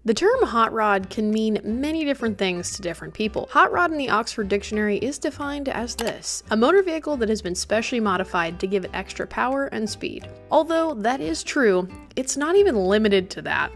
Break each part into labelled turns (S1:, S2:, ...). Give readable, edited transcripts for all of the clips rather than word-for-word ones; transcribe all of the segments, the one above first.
S1: The term hot rod can mean many different things to different people. Hot rod in the Oxford Dictionary is defined as this: a motor vehicle that has been specially modified to give it extra power and speed. Although that is true, it's not even limited to that.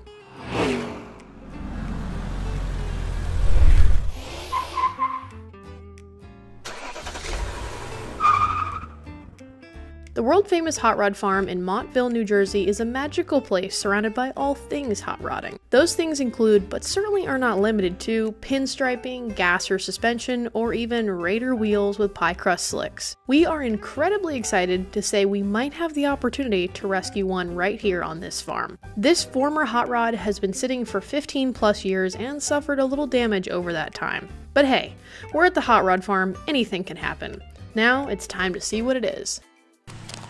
S1: The world-famous hot rod farm in Montville, New Jersey is a magical place surrounded by all things hot rodding. Those things include, but certainly are not limited to, pinstriping, gasser suspension, or even Raider wheels with pie crust slicks. We are incredibly excited to say we might have the opportunity to rescue one right here on this farm. This former hot rod has been sitting for 15 plus years and suffered a little damage over that time. But hey, we're at the hot rod farm, anything can happen. Now it's time to see what it is.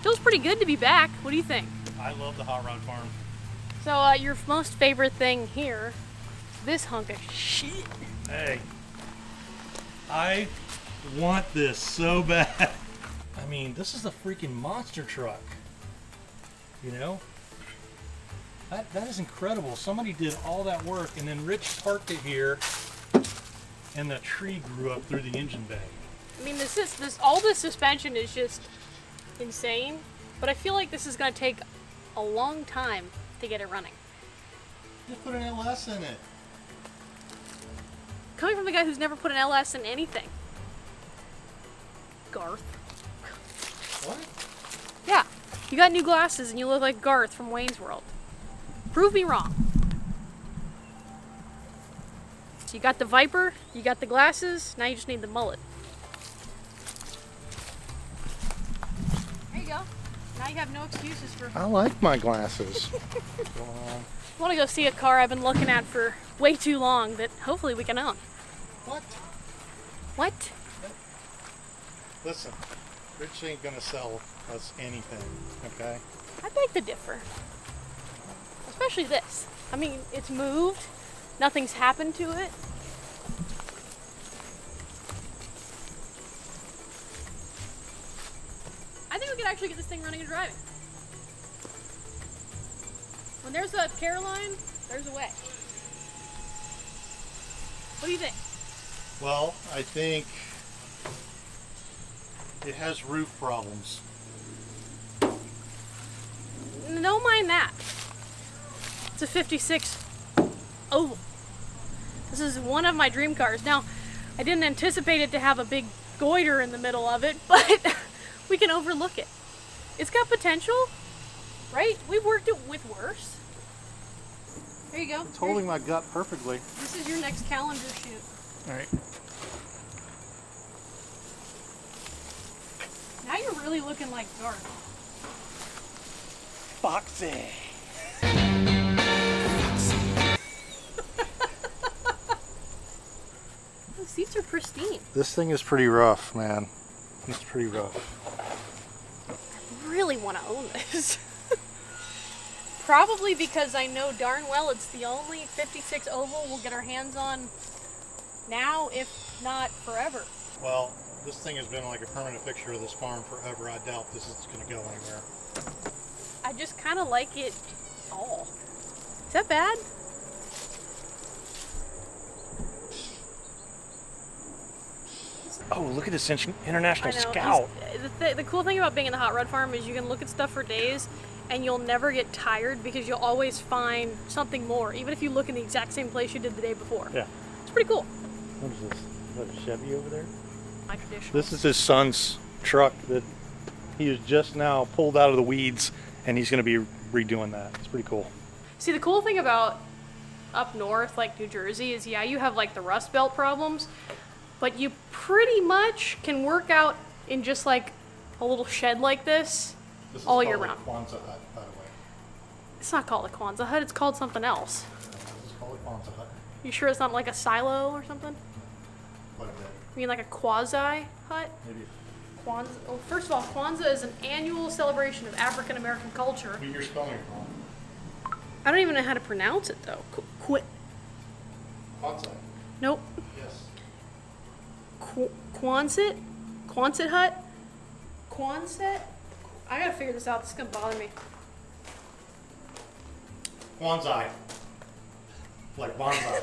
S2: Feels pretty good to be back. What do you think?
S3: I love the hot rod farm.
S2: So your most favorite thing here, this hunk of shit.
S3: Hey, I want this so bad. I mean, this is the freaking monster truck. You know? That is incredible. Somebody did all that work and then Rich parked it here and the tree grew up through the engine bay.
S2: I mean, all this suspension is just insane, but I feel like this is going to take a long time to get it running.
S3: Just put an LS in it.
S2: Coming from the guy who's never put an LS in anything. Garth.
S3: What?
S2: Yeah, you got new glasses and you look like Garth from Wayne's World. Prove me wrong. So you got the Viper, you got the glasses, now you just need the mullet. Go. Now you have no excuses for...
S3: I like my glasses.
S2: I want to go see a car I've been looking at for way too long that hopefully we can own.
S3: What?
S2: What?
S3: Listen, Rich ain't gonna sell us anything, okay?
S2: I beg to differ. Especially this. I mean, it's moved. Nothing's happened to it. I think we could actually get this thing running and driving. When there's a Caroline, there's a way. What do you think?
S3: Well, I think it has roof problems.
S2: Don't mind that. It's a 56 oval. This is one of my dream cars. Now, I didn't anticipate it to have a big goiter in the middle of it, but we can overlook it. It's got potential, right? We've worked it with worse. There you go.
S3: It's holding my gut perfectly.
S2: This is your next calendar shoot.
S3: All right.
S2: Now you're really looking like Garth.
S3: Foxy.
S2: The seats are pristine.
S3: This thing is pretty rough, man. It's pretty rough.
S2: I really want to own this. Probably because I know darn well it's the only 56 oval we'll get our hands on now, if not forever.
S3: Well, this thing has been like a permanent fixture of this farm forever. I doubt this is going to go anywhere.
S2: I just kind of like it all. Is that bad?
S3: Oh, look at this international scout.
S2: The cool thing about being in the hot rod farm is you can look at stuff for days and you'll never get tired because you'll always find something more, even if you look in the exact same place you did the day before.
S3: Yeah.
S2: It's pretty cool.
S3: What is this? Is that a Chevy over there?
S2: My traditional.
S3: This is his son's truck that he has just now pulled out of the weeds, and he's going to be redoing that. It's pretty cool.
S2: See, the cool thing about up north, like New Jersey, is yeah, you have like the Rust Belt problems, but you pretty much can work out in just like a little shed like this all year round.
S3: Kwanzaa hut, by the way.
S2: It's not called a Kwanzaa hut, it's called something else.
S3: It's called a Kwanzaa hut.
S2: You sure it's not like a silo or something?
S3: Quite a bit.
S2: You mean like a quasi hut?
S3: Maybe.
S2: Kwanzaa. Well, first of all, Kwanzaa is an annual celebration of African American culture.
S3: But you're spelling it wrong.
S2: I don't even know how to pronounce it though.
S3: Kwanzaa.
S2: Nope.
S3: Yes.
S2: Quonset? Quonset hut? Quonset? I gotta figure this out. This is gonna bother me.
S3: Kwanzaa. like bonsai.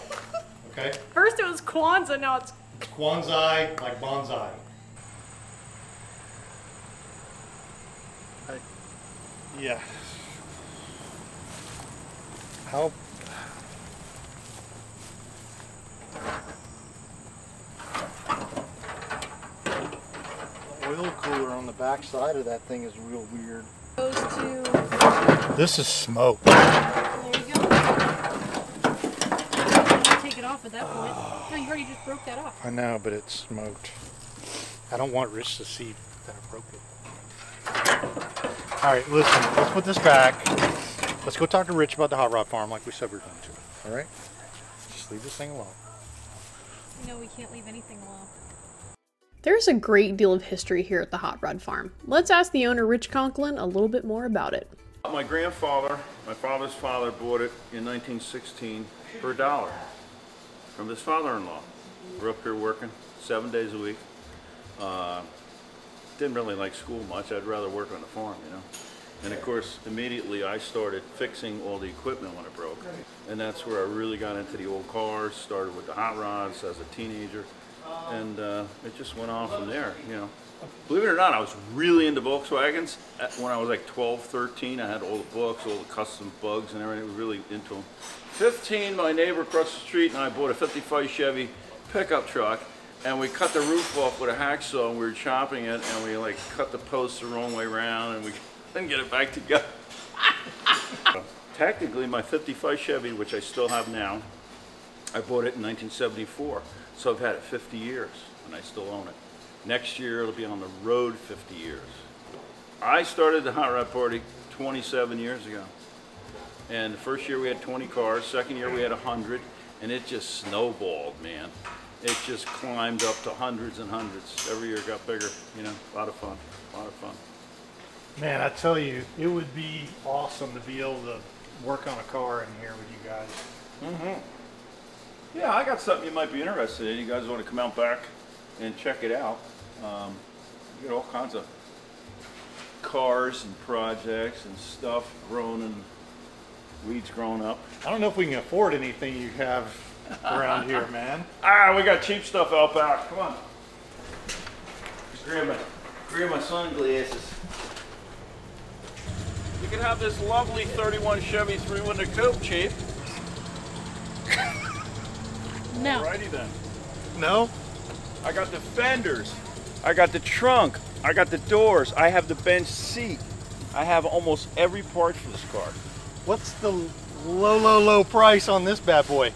S3: Okay?
S2: First it was Kwanzaa, now it's...
S3: Kwanzai, like bonsai. Yeah. How? The oil cooler on the back side of that thing is real weird.
S2: Goes to...
S3: This is smoke.
S2: There you go. Take it off at that point. No, you already just broke that off.
S3: I know, but it's smoked. I don't want Rich to see that I broke it. All right, listen, let's put this back. Let's go talk to Rich about the hot rod farm like we said we were going to. All right? Just leave this thing alone.
S2: No, we can't leave anything alone.
S1: There's a great deal of history here at the Hot Rod Farm. Let's ask the owner, Rich Conklin, a little bit more about it.
S4: My grandfather, my father's father, bought it in 1916 for $1 from his father-in-law. Grew up here working 7 days a week. Didn't really like school much. I'd rather work on the farm, you know. And of course, immediately I started fixing all the equipment when it broke. And that's where I really got into the old cars, started with the hot rods as a teenager. And it just went on from there, you know. Believe it or not, I was really into Volkswagens. When I was like 12, 13, I had all the books, all the custom bugs and everything. I was really into them. 15, my neighbor across the street and I bought a 55 Chevy pickup truck. And we cut the roof off with a hacksaw and we were chopping it and we like cut the posts the wrong way around and we couldn't get it back together. Technically my 55 Chevy, which I still have now, I bought it in 1974. So I've had it 50 years and I still own it. Next year it'll be on the road 50 years. I started the Hot Rod Party 27 years ago. And the first year we had 20 cars, second year we had 100, and it just snowballed, man. It just climbed up to hundreds and hundreds. Every year it got bigger, you know, a lot of fun, a lot of fun.
S3: Man, I tell you, it would be awesome to be able to work on a car in here with you guys.
S4: Mm-hmm. Yeah, I got something you might be interested in. You guys want to come out back and check it out. You get all kinds of cars and projects and stuff growing and weeds growing up.
S3: I don't know if we can afford anything you have around here, man.
S4: Ah, we got cheap stuff out back. Come on. Grab my sunglasses. You can have this lovely 31 Chevy 3-window coupe cheap.
S2: No.
S4: Alrighty then.
S3: No?
S4: I got the fenders. I got the trunk. I got the doors. I have the bench seat. I have almost every part for this car.
S3: What's the low price on this bad boy?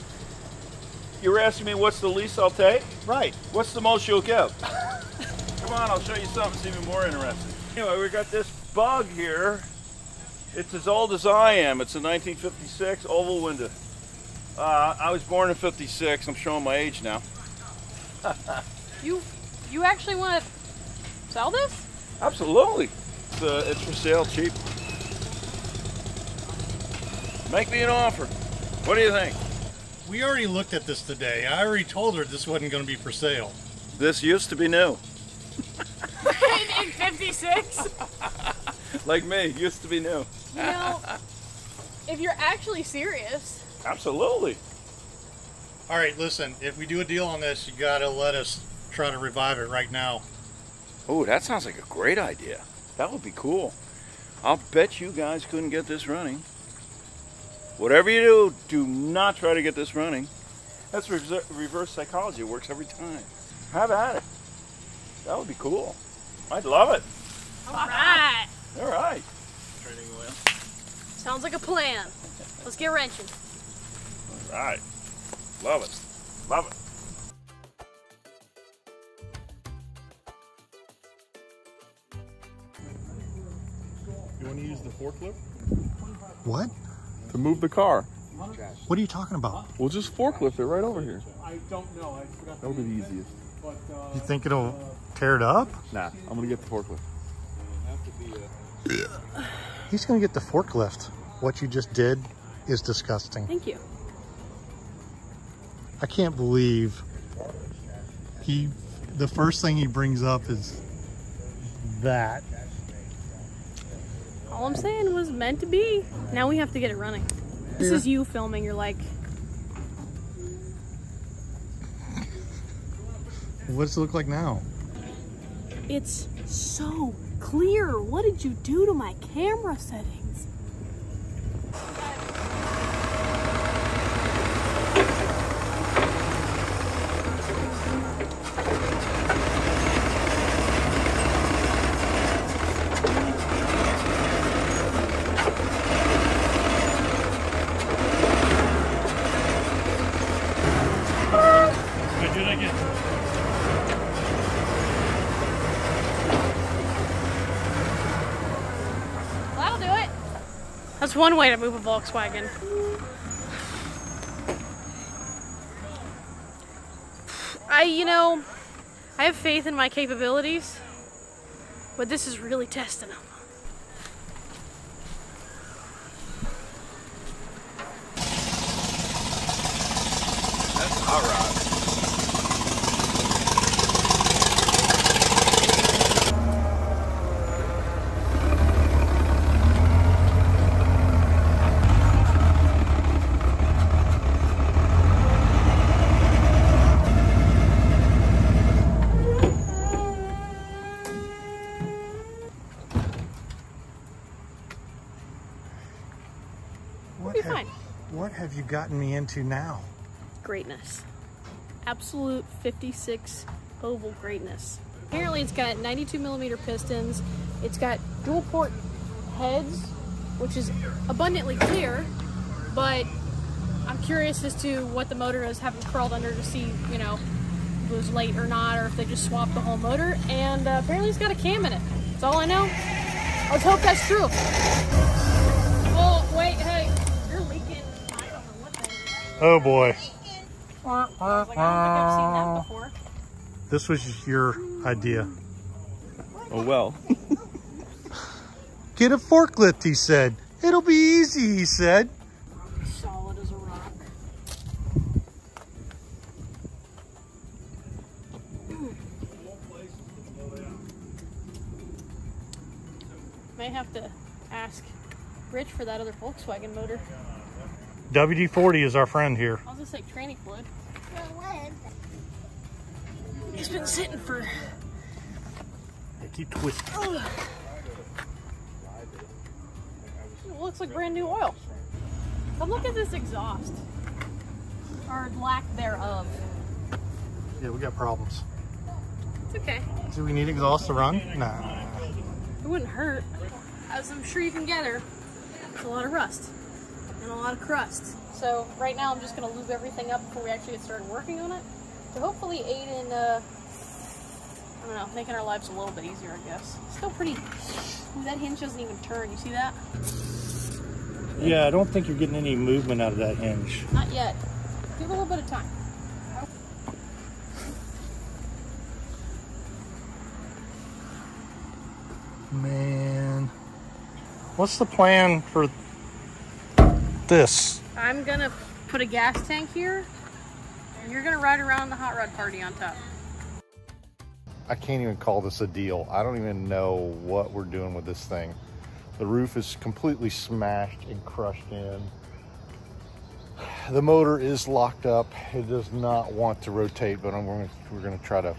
S4: You were asking me what's the least I'll take?
S3: Right.
S4: What's the most you'll give? Come on, I'll show you something that's even more interesting. Anyway, we got this bug here. It's as old as I am. It's a 1956 oval window. I was born in '56. I'm showing my age now.
S2: You actually want to sell this?
S4: Absolutely. It's for sale cheap. Make me an offer. What do you think?
S3: We already looked at this today. I already told her this wasn't going to be for sale.
S4: This used to be new.
S2: In '56?
S4: Like me, used to be new.
S2: You know, if you're actually serious.
S4: Absolutely.
S3: All right, listen, if we do a deal on this, you got to let us try to revive it right now.
S4: Oh, that sounds like a great idea. That would be cool. I'll bet you guys couldn't get this running. Whatever you do, do not try to get this running. That's reverse psychology. It works every time. Have at it. That would be cool. I'd love it.
S2: All right.
S4: All right. Training oil.
S2: Sounds like a plan. Let's get wrenching.
S4: All right. Love it. Love it.
S5: You want to use the forklift?
S3: What?
S5: To move the car.
S3: What are you talking about?
S5: We'll just forklift it right over here.
S6: I don't know. I forgot.
S5: That'll be the easiest.
S6: But,
S3: You think it'll tear it up?
S5: Nah, I'm gonna get the forklift.
S3: He's going to get the forklift. What you just did is disgusting.
S2: Thank you.
S3: I can't believe the first thing he brings up is that.
S2: All I'm saying was meant to be. Now we have to get it running. This is you filming. You're like,
S3: What does it look like now?
S2: It's so clear. What did you do to my camera settings?
S3: Wait, do it again.
S2: That'll do it. That's one way to move a Volkswagen. I have faith in my capabilities, but this is really testing them.
S5: That's a hot rod.
S3: What have you gotten me into now?
S2: Greatness. Absolute 56 oval greatness. Apparently it's got 92mm pistons. It's got dual port heads, which is abundantly clear, but I'm curious as to what the motor is. Haven't crawled under to see, if it was late or not, or if they just swapped the whole motor. And apparently it's got a cam in it. That's all I know. Let's hope that's true. Oh, wait, hey, you're leaking. I don't know what that is.
S3: Oh boy.
S2: I was like, I don't think I've seen that before.
S3: This was your idea.
S5: Oh well.
S3: Get a forklift, he said. It'll be easy, he said.
S2: Solid as a rock. May have to ask Rich for that other Volkswagen motor.
S3: WD-40 is our friend here.
S2: I was gonna say tranny fluid. He's been sitting for.
S3: They keep twisting.
S2: Ugh. It looks like brand new oil. But look at this exhaust. Or lack thereof.
S3: Yeah, we got problems.
S2: It's okay.
S3: Do we need exhaust to run? Nah.
S2: It wouldn't hurt. As I'm sure you can gather, it's a lot of rust and a lot of crust. So right now I'm just going to lube everything up before we actually get started working on it to hopefully aid in, I don't know, making our lives a little bit easier, I guess. Still pretty. Ooh, that hinge doesn't even turn. You see that?
S3: Yeah, I don't think you're getting any movement out of that hinge.
S2: Not yet. Give it a little bit of time.
S3: Man. What's the plan for this?
S2: I'm going to put a gas tank here, and you're going to ride around the hot rod party on top.
S6: I can't even call this a deal. I don't even know what we're doing with this thing. The roof is completely smashed and crushed in. The motor is locked up. It does not want to rotate, but we're gonna try to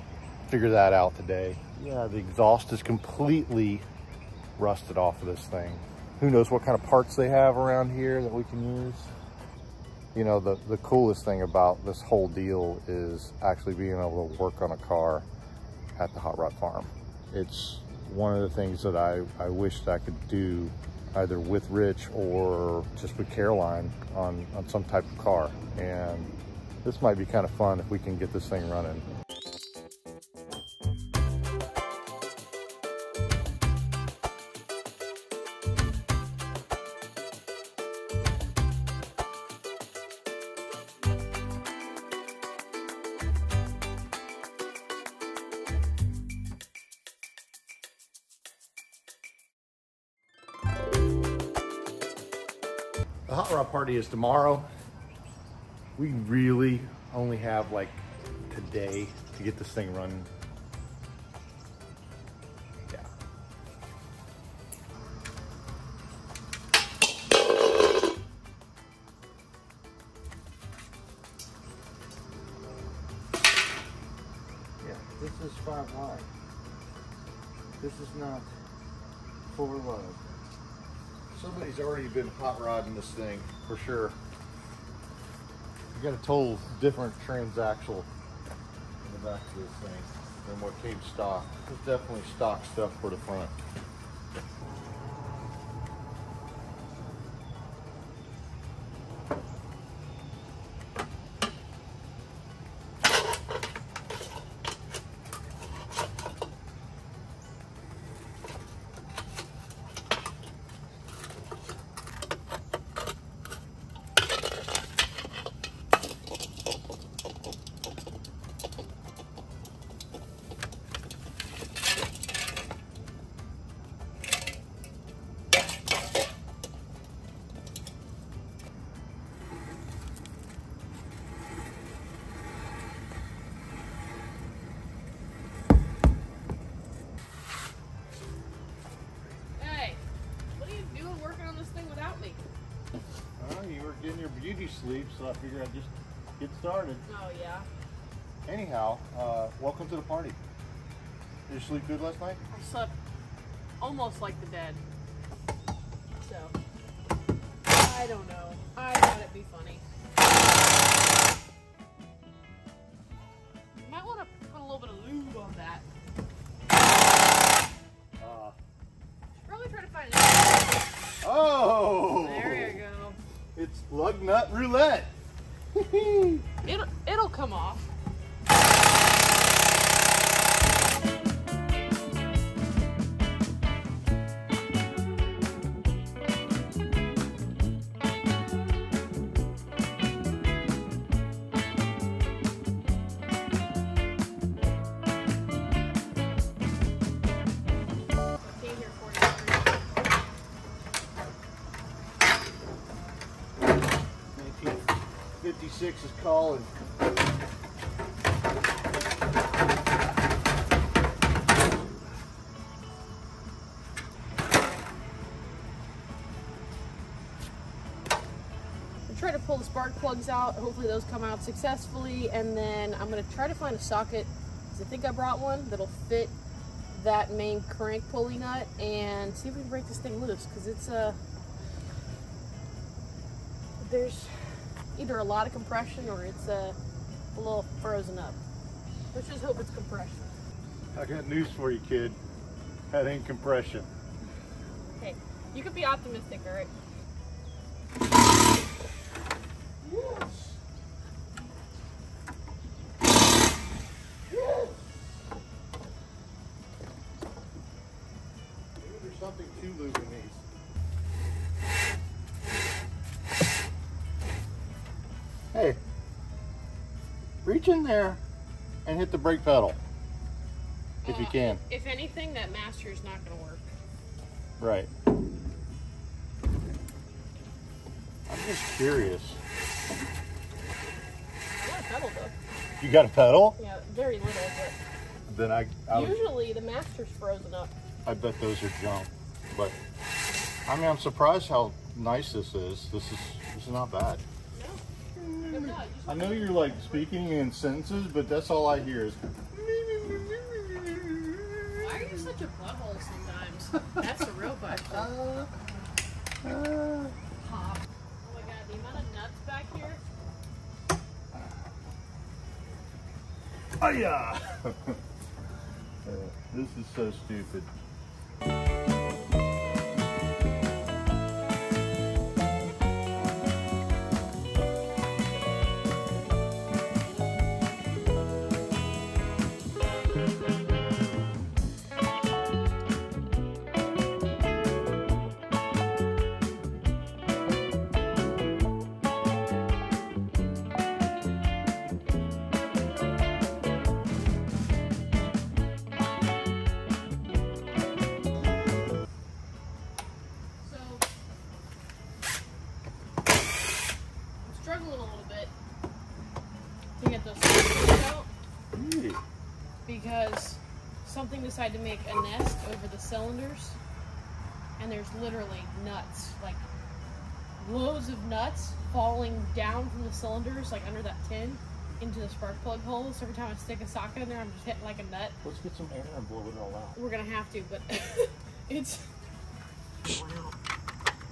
S6: figure that out today. Yeah, the exhaust is completely rusted off of this thing. Who knows what kind of parts they have around here that we can use. You know, the coolest thing about this whole deal is actually being able to work on a car at the Hot Rod Farm. It's one of the things that I wish that I could do either with Rich or just with Caroline on some type of car. And this might be kind of fun if we can get this thing running. The hot rod party is tomorrow. We really only have like today to get this thing running. Yeah. Yeah. This is 5 wide. This is not 4 low. Somebody's already been hot rodding this thing for sure. You got a total different transaxle in the back of this thing than what came stock. There's definitely stock stuff for the front. In your beauty sleep, so I figured I'd just get started.
S2: Oh yeah.
S6: Anyhow, welcome to the party. Did you sleep good last night?
S2: I slept almost like the dead. So I don't know. I thought it'd be funny. You might want to put a little bit of lube on that. Should probably try to find it.
S6: Oh!
S2: There you go.
S6: It's lug nut roulette.
S2: It'll come off. See here for you.
S6: 56 is calling.
S2: Try to pull the spark plugs out. Hopefully those come out successfully, and then I'm going to try to find a socket, because I think I brought one that'll fit that main crank pulley nut, and see if we can break this thing loose, because it's there's either a lot of compression or it's a little frozen up. Let's just hope it's compression.
S6: I got news for you, kid. That ain't compression.
S2: Hey, you could be optimistic, all right?
S6: Yes. Maybe there's something to lube in these. Hey, reach in there and hit the brake pedal if you can.
S2: If anything, that master is not going to work.
S6: Right. I'm just curious.
S2: I got a pedal though.
S6: You got a pedal?
S2: Yeah, very little, but
S6: Then I
S2: usually the master's frozen up.
S6: I bet those are junk. But I mean, I'm surprised how nice this is. This is not bad.
S2: No, it's not.
S6: I know you're like speaking in sentences, but that's all I hear is.
S2: Why are you such a butthole sometimes? That's a real question. Pop. Oh my god, the amount of nuts back here.
S6: Oh yeah. This is so stupid.
S2: Struggling a little bit to get those cylinders out because something decided to make a nest over the cylinders, and there's literally nuts, like loads of nuts falling down from the cylinders, like under that tin. into the spark plug hole, so every time I stick a socket in there, I'm just hitting like a nut.
S3: Let's get some air and blow it all out.
S2: We're gonna have to, but it's... Wow.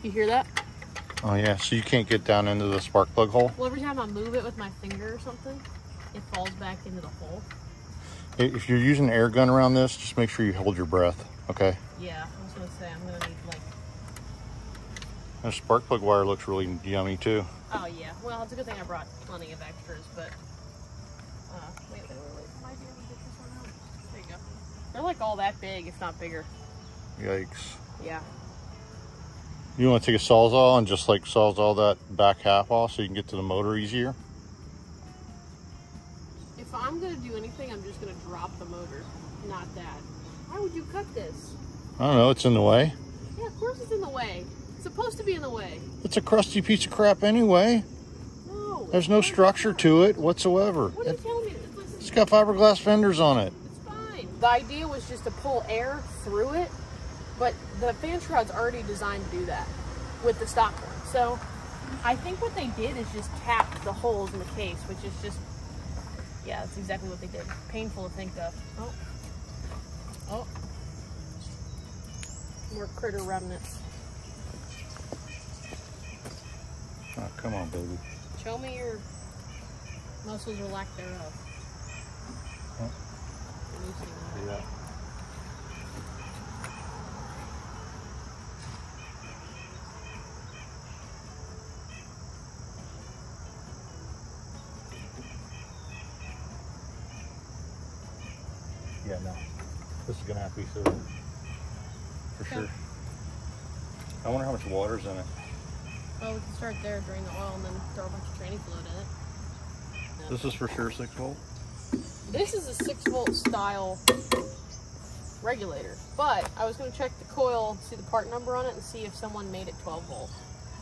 S2: You hear that?
S6: Oh yeah, so you can't get down into the spark plug hole?
S2: Well, every time I move it with my finger or something, it falls back into the hole.
S6: If you're using an air gun around this, just make sure you hold your breath, okay?
S2: Yeah, I was gonna say, I'm gonna need like...
S6: The spark plug wire looks really yummy too.
S2: Oh yeah, well, it's a good thing I brought plenty of extras, but... wait, might be able to get this one out. There you go. They're like all that big, if not bigger.
S6: Yikes.
S2: Yeah.
S6: You want to take a Sawzall and just like Sawzall that back half off so you can get to the motor easier?
S2: If I'm gonna do anything, I'm just gonna drop the motor, not that. Why would you cut this?
S6: I don't know, it's in the way.
S2: Yeah, of course it's in the way. It's supposed to be in the way.
S6: It's a crusty piece of crap anyway.
S2: No.
S6: There's no structure to it whatsoever.
S2: What are you telling me?
S6: It's got fiberglass fenders on it.
S2: It's fine. The idea was just to pull air through it, but the fan shroud's already designed to do that with the stock one. So I think what they did is just cap the holes in the case, which is just, yeah, that's exactly what they did. Painful to think of. Oh. Oh. More critter remnants.
S6: Oh, come on, baby.
S2: Show me your muscles or lack thereof.
S6: Huh? Yeah. Yeah, no. This is gonna have to be silver. For sure. I wonder how much water's in it.
S2: Oh, we can start there, drain the oil, and then throw a bunch of training fluid in it. No.
S6: This is for sure 6 volt?
S2: This is a 6 volt style regulator, but I was going to check the coil, see the part number on it, and see if someone made it 12 volt.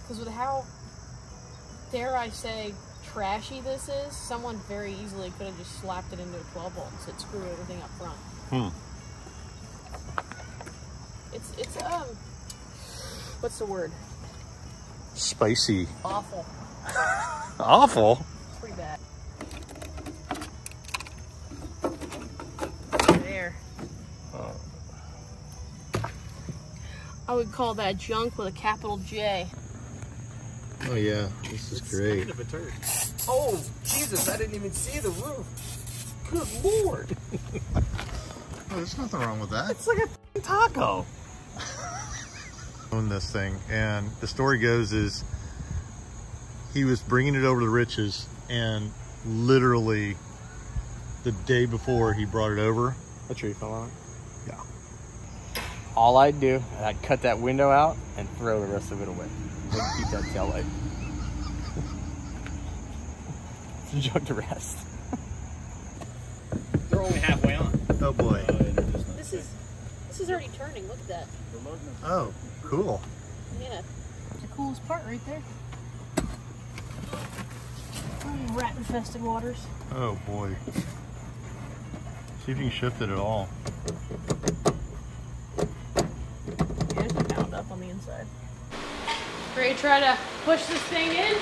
S2: Because with how, dare I say, trashy this is, someone very easily could have just slapped it into a 12 volt and said screw everything up front. It's what's the word?
S6: Spicy.
S2: Awful.
S6: Awful?
S2: It's pretty bad. There. I would call that junk with a capital J.
S6: Oh yeah, this is great.
S3: Kind of a turd.
S5: Oh, Jesus, I didn't even see the roof. Good Lord.
S6: Oh, there's nothing wrong with that.
S5: It's like a taco.
S6: Own this thing, and the story goes is he was bringing it over to Rich's, and literally the day before he brought it over,
S5: A tree fell on it.
S6: yeah,
S5: All I'd do, I'd cut that window out and throw the rest of it away. Wouldn't keep that tail light. It's a joke to rest.
S3: They're only halfway on.
S6: oh boy,
S2: This is already turning. Look at that.
S6: oh cool.
S2: Yeah, it's the coolest part right there. Rat infested waters.
S6: Oh boy, see if you can shift it at all.
S2: Yeah, it's bound up on the inside. Ready to try to push this thing in?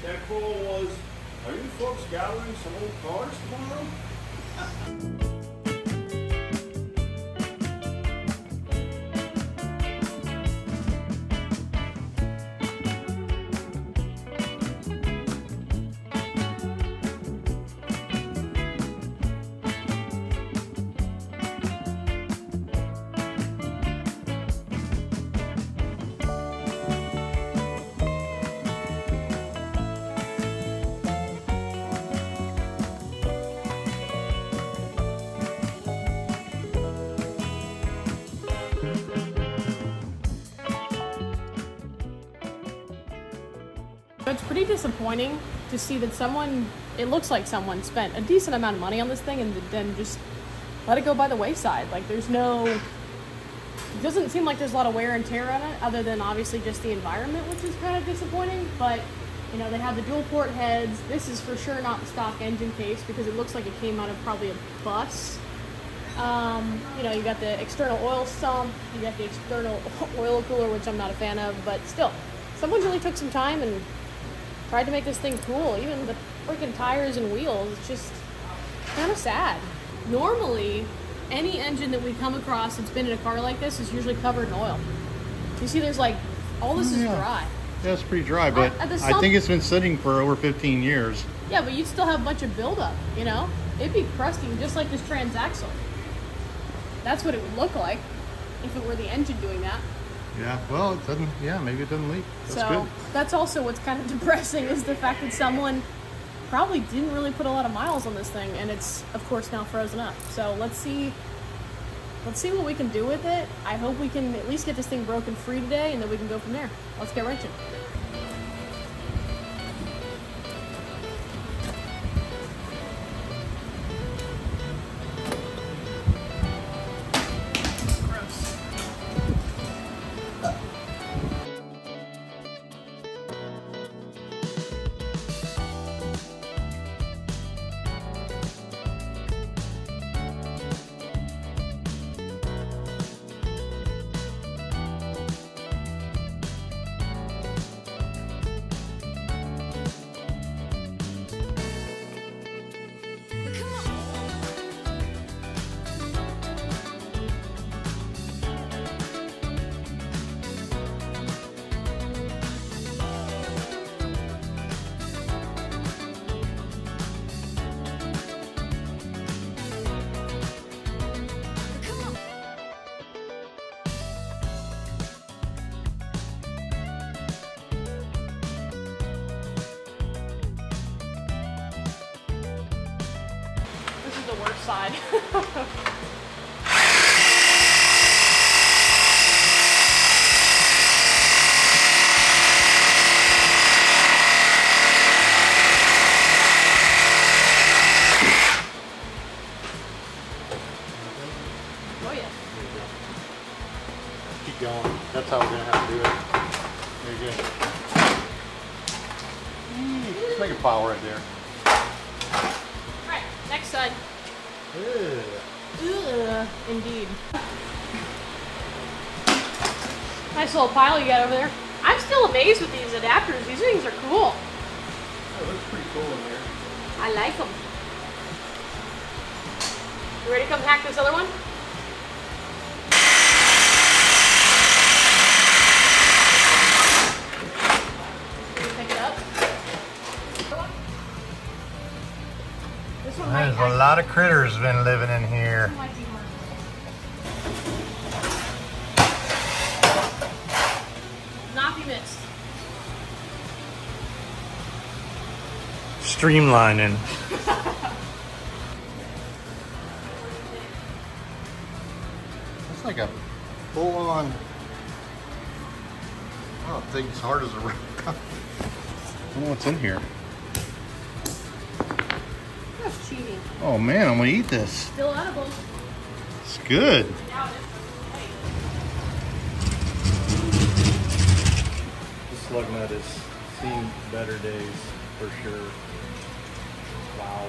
S4: That call was, are you folks gathering some old cars tomorrow?
S2: It's pretty disappointing to see that it looks like someone spent a decent amount of money on this thing and then just let it go by the wayside. Like it doesn't seem like there's a lot of wear and tear on it, other than obviously just the environment, which is kind of disappointing. But, you know, they have the dual port heads. This is for sure not the stock engine case because it looks like it came out of probably a bus. You know, you got the external oil sump, you got the external oil cooler, which I'm not a fan of, but still, someone really took some time and tried to make this thing cool. Even the freaking tires and wheels, it's just kind of sad. Normally, any engine that we come across that's been in a car like this is usually covered in oil. You see there's like, all this is dry.
S6: Yeah, it's pretty dry, but I think it's been sitting for over 15 years.
S2: Yeah, but you'd still have a bunch of buildup, you know? It'd be crusty, just like this transaxle. That's what it would look like if it were the engine doing that.
S6: Yeah, well, it doesn't, yeah, maybe it doesn't leak. That's good.
S2: That's also what's kind of depressing is the fact that someone probably didn't really put a lot of miles on this thing, and it's, of course, now frozen up. So let's see what we can do with it. I hope we can at least get this thing broken free today, and then we can go from there. Let's get wrenching. The worst side. Oh yeah.
S6: Keep going. That's how we're gonna have to do it. There you go. Let's make a pile right there.
S2: Alright, next side. Ugh, indeed. Nice little pile you got over there. I'm still amazed with these adapters. These things are cool.
S6: It looks pretty cool in here.
S2: I like them. You ready to come hack this other one? Pick it up. This one
S6: There's a lot of critters been living in here.
S2: Not be missed.
S6: Streamlining. That's like a full-on. I don't think it's hard as a rock. I don't know what's in here.
S2: That's cheating.
S6: Oh man, I'm gonna eat this.
S2: Still edible.
S6: It's good.
S3: This lug nut has seen better days for sure. Wow.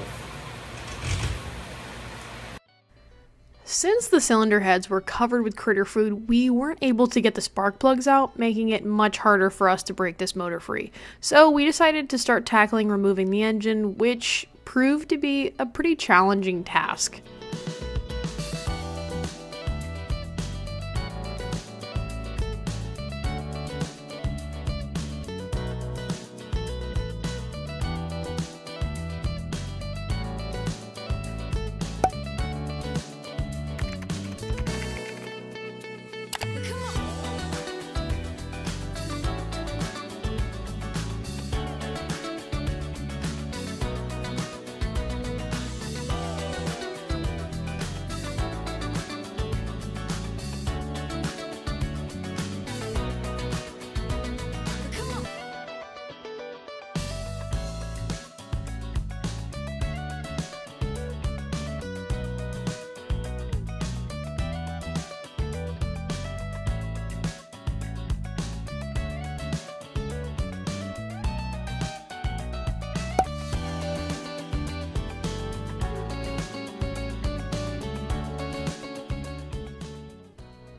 S1: Since the cylinder heads were covered with critter food, we weren't able to get the spark plugs out, making it much harder for us to break this motor free. So we decided to start tackling removing the engine, which proved to be a pretty challenging task.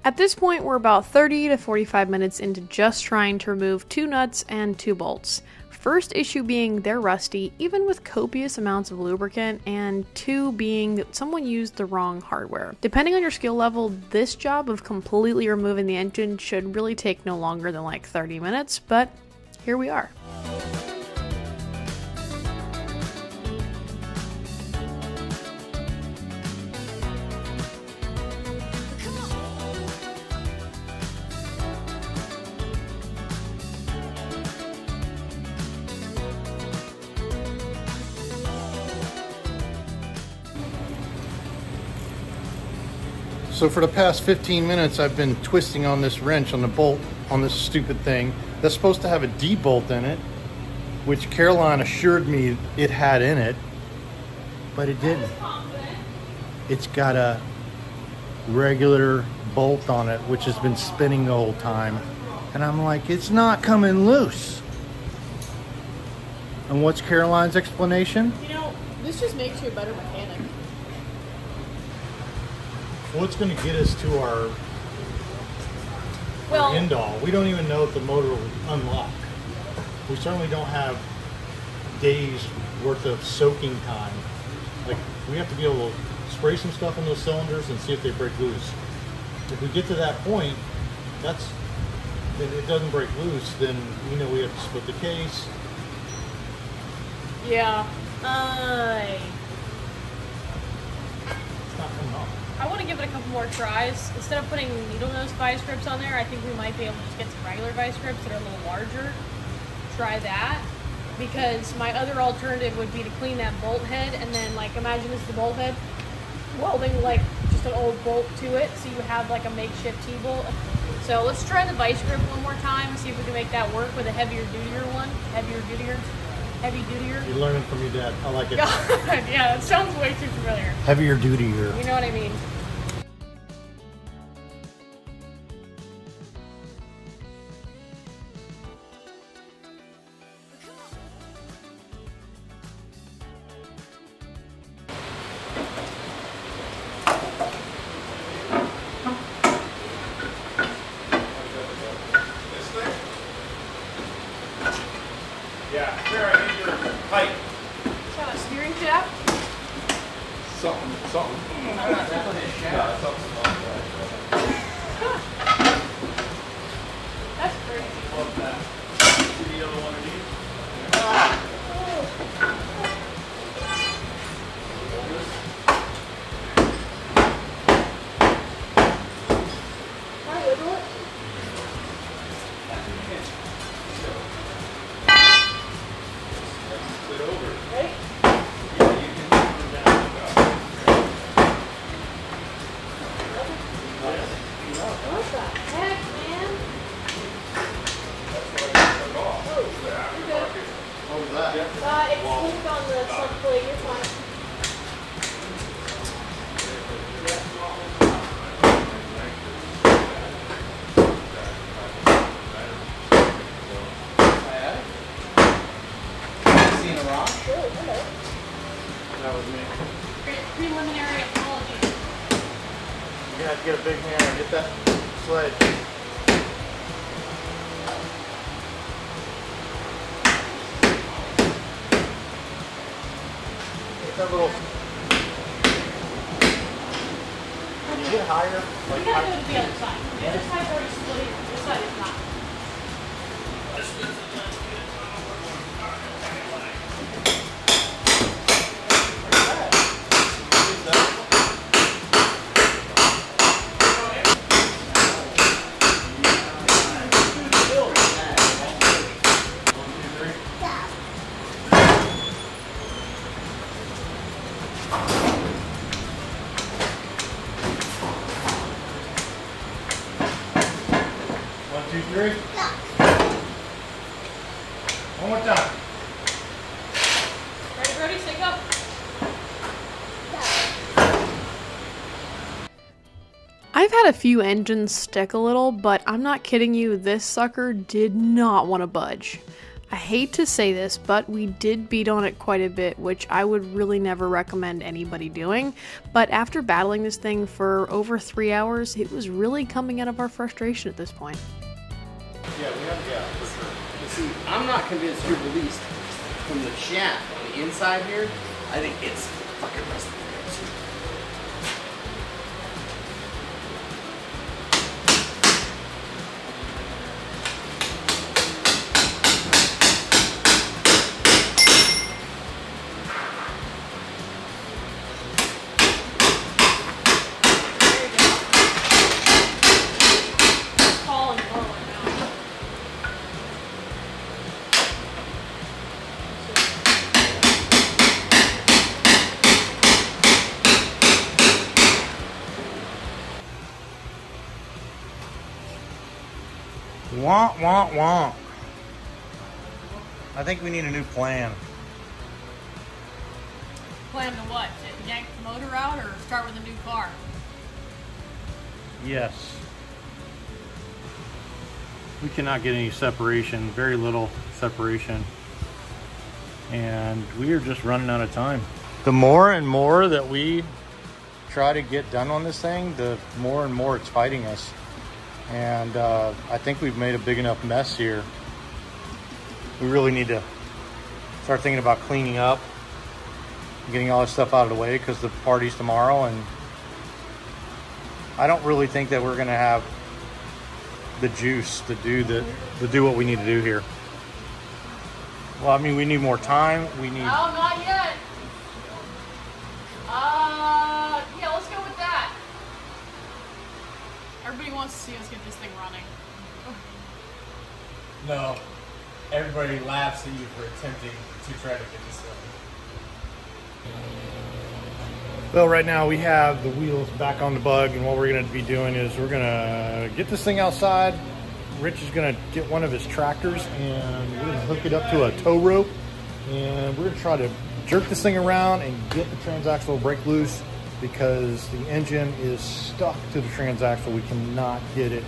S1: At this point, we're about 30 to 45 minutes into just trying to remove 2 nuts and 2 bolts. First issue being they're rusty, even with copious amounts of lubricant, and 2 being that someone used the wrong hardware. Depending on your skill level, this job of completely removing the engine should really take no longer than like 30 minutes, but here we are.
S6: So for the past 15 minutes, I've been twisting on this wrench on the bolt on this stupid thing that's supposed to have a D-bolt in it, which Caroline assured me it had in it, but it didn't. It's got a regular bolt on it, which has been spinning the whole time. And I'm like, it's not coming loose. And what's Caroline's explanation?
S1: You know, this just makes you a better mechanic.
S6: What's going to get us to our end all? We don't even know if the motor will unlock. We certainly don't have days worth of soaking time. Like, we have to be able to spray some stuff in those cylinders and see if they break loose. If we get to that point, if it doesn't break loose, then we know we have to split the case.
S2: Yeah.
S6: It's not coming off.
S2: I want to give it a couple more tries. Instead of putting needle nose vice grips on there, I think we might be able to just get some regular vice grips that are a little larger. Try that. Because my other alternative would be to clean that bolt head and then, like, imagine this is the bolt head, welding like just an old bolt to it so you have like a makeshift T-bolt. So let's try the vice grip one more time and see if we can make that work with a heavier dutier one. Heavy dutier.
S6: You're learning from your dad. I like it.
S2: Yeah, that sounds way too familiar.
S6: Heavier dutier.
S2: You know what I mean?
S4: Yeah, here I need your pipe.
S2: Is that a steering shaft?
S4: Something.
S2: That's crazy.
S4: Love that. See the other one underneath?
S2: Preliminary apology.
S6: You're gonna have to get a big hammer and get that sledge. Get that little. Can you get higher?
S2: We gotta go to the other side. This side's already split. This side is not.
S6: Three. One more time.
S2: Ready, say go.
S1: I've had a few engines stick a little, but I'm not kidding you, this sucker did not want to budge. I hate to say this, but we did beat on it quite a bit, which I would really never recommend anybody doing. But after battling this thing for over 3 hours, it was really coming out of our frustration at this point.
S6: Yeah, for sure.
S5: You see, I'm not convinced you're released from the shaft on the inside here. I think it's fucking rusted.
S6: Womp, womp, womp. I think we need a new plan.
S2: Plan to what? To yank the motor out or start with a new car?
S3: Yes. We cannot get any separation, very little separation. And we are just running out of time.
S6: The more and more that we try to get done on this thing, the more and more it's fighting us. And I think we've made a big enough mess here. We really need to start thinking about cleaning up, getting all this stuff out of the way because the party's tomorrow, and I don't really think that we're gonna have the juice to do what we need to do here. Well, I mean, we need more time. We need.
S2: Oh, not yet. Yeah, let's go with that. Everybody wants to see us get this thing running.
S5: No. Everybody laughs at you for attempting to try to get this done.
S6: Well, right now we have the wheels back on the bug, and what we're going to be doing is we're going to get this thing outside. Rich is going to get one of his tractors and we're going to hook it up to a tow rope, and we're going to try to jerk this thing around and get the transaxle brake loose because the engine is stuck to the transaxle. We cannot get it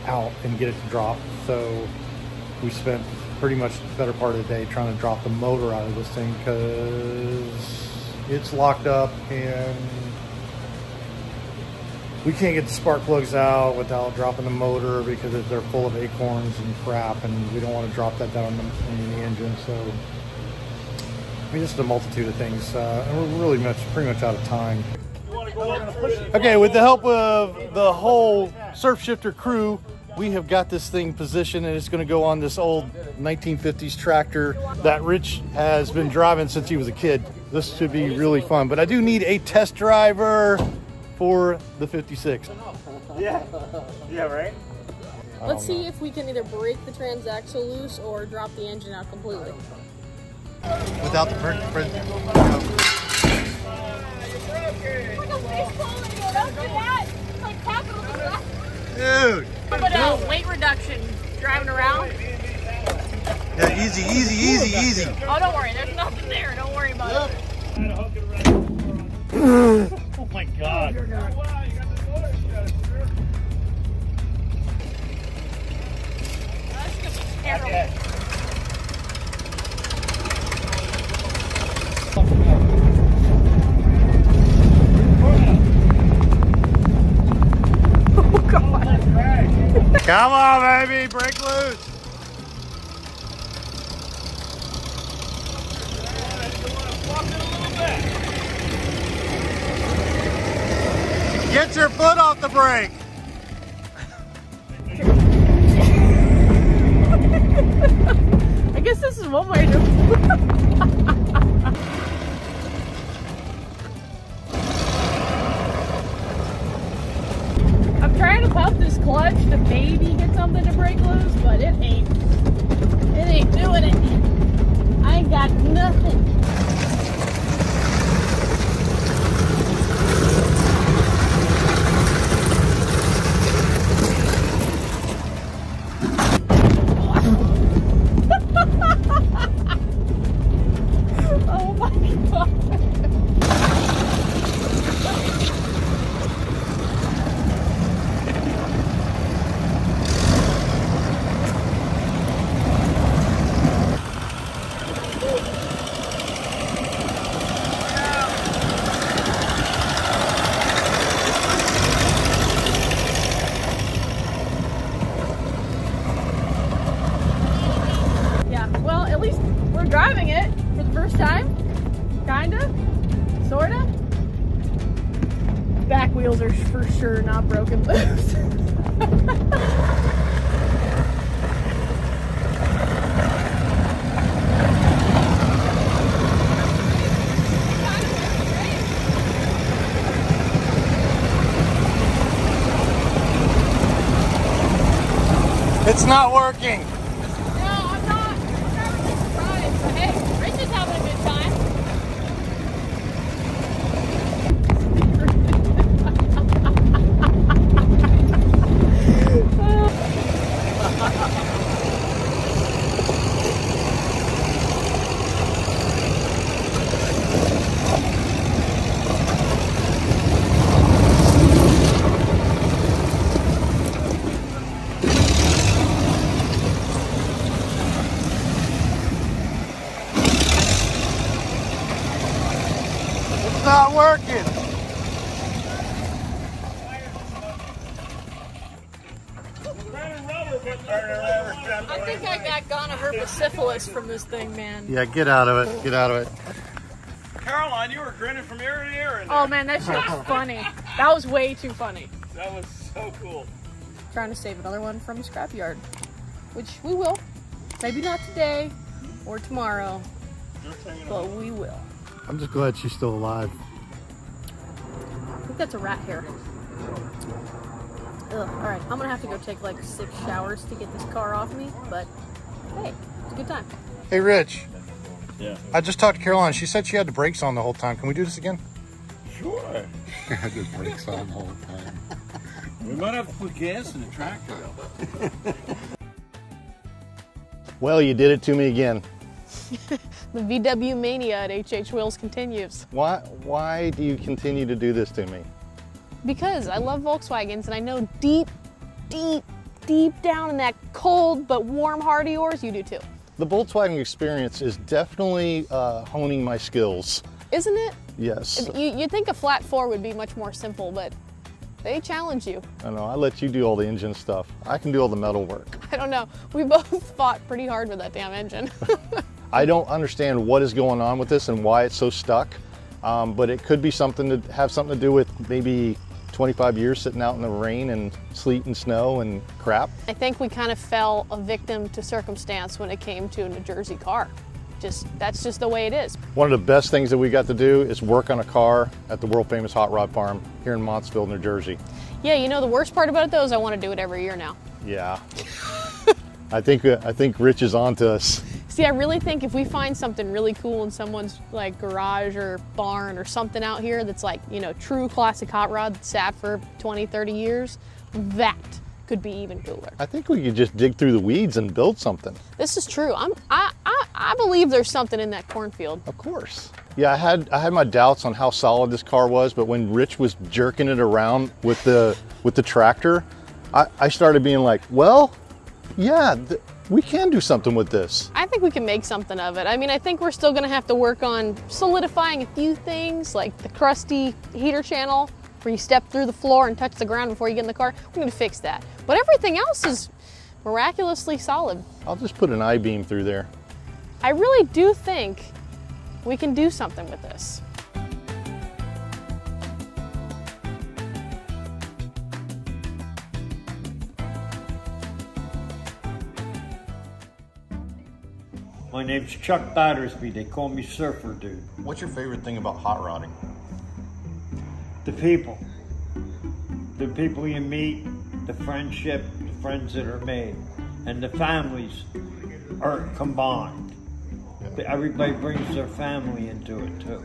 S6: out and get it to drop. So we spent pretty much the better part of the day trying to drop the motor out of this thing because it's locked up and we can't get the spark plugs out without dropping the motor because they're full of acorns and crap, and we don't want to drop that down in the engine. So I mean, just a multitude of things, and we're really pretty much out of time. Okay, with the help of the whole surf shifter crew, we have got this thing positioned, and it's going to go on this old 1950s tractor that Rich has been driving since he was a kid. This should be really fun, but I do need a test driver for the 56.
S5: Yeah, right?
S2: Let's see if we can either break the transaxle loose or drop the engine out completely.
S6: Without the print. Dude!
S2: But weight reduction driving around.
S6: Yeah, easy.
S2: Oh, don't worry, there's nothing there. Don't worry about it.
S3: Oh my God.
S6: Come on, baby, break loose. Get your foot off the brake.
S2: I guess this is one way to. I'm trying to pump this clutch to maybe get something to break loose, but it ain't doing it. I ain't got nothing. Oh my God. Yeah, well, at least we're driving it for the first time. Kinda, sorta. Back wheels are for sure not broken loose.
S6: It's not working.
S2: No, I'm not. I'm having a surprise. But hey, Rich is having a good time.
S6: It's not working.
S2: I think I got gonorrhea from this thing, man.
S6: Yeah, get out of it. Get out of it.
S7: Caroline, you were grinning from ear to ear. In there.
S2: Oh man, that shit was funny. That was way too funny.
S7: That was so cool.
S2: Trying to save another one from a scrapyard, which we will. Maybe not today or tomorrow, but we will.
S6: I'm just glad she's still alive.
S2: I think that's a rat hair. Ugh, all right, I'm gonna have to go take like 6 showers to get this car off me, but hey, it's a good time.
S6: Hey, Rich.
S7: Yeah.
S6: I just talked to Caroline. She said she had the brakes on the whole time. Can we do this again?
S7: Sure.
S6: She had the brakes on the whole time.
S7: We might have to put gas in the tractor though.
S6: Well, you did it to me again.
S2: The VW mania at HHWheels continues.
S6: Why do you continue to do this to me?
S2: Because I love Volkswagens, and I know deep down in that cold but warm heart of yours, you do too.
S6: The Volkswagen experience is definitely honing my skills.
S2: Isn't it?
S6: Yes.
S2: You'd think a flat 4 would be much more simple, but they challenge you.
S6: I know, I let you do all the engine stuff. I can do all the metal work.
S2: I don't know. We both fought pretty hard with that damn engine.
S6: I don't understand what is going on with this and why it's so stuck, but it could be something to have something to do with maybe 25 years sitting out in the rain and sleet and snow and crap.
S2: I think we kind of fell a victim to circumstance when it came to a New Jersey car. That's just the way it is.
S6: One of the best things that we got to do is work on a car at the world famous Hot Rod Farm here in Montsville, New Jersey.
S2: Yeah, you know the worst part about it though is I want to do it every year now.
S6: Yeah. I think Rich is on to us.
S2: See, I really think if we find something really cool in someone's like garage or barn or something out here that's like, you know, true classic hot rod that sat for 20, 30 years, that could be even cooler.
S6: I think we could just dig through the weeds and build something.
S2: This is true. I believe there's something in that cornfield.
S6: Of course. Yeah, I had my doubts on how solid this car was, but when Rich was jerking it around with the tractor, I started being like, well, yeah, we can do something with this.
S2: I think we can make something of it. I mean, I think we're still gonna have to work on solidifying a few things, like the crusty heater channel. where you step through the floor and touch the ground before you get in the car. We need to fix that. But everything else is miraculously solid.
S6: I'll just put an I-beam through there.
S2: I really do think we can do something with this.
S8: My name's Chuck Battersby. They call me Surfer Dude.
S6: What's your favorite thing about hot rodding?
S8: The people. The people you meet, the friendship, the friends that are made, and the families are combined. Everybody brings their family into it too.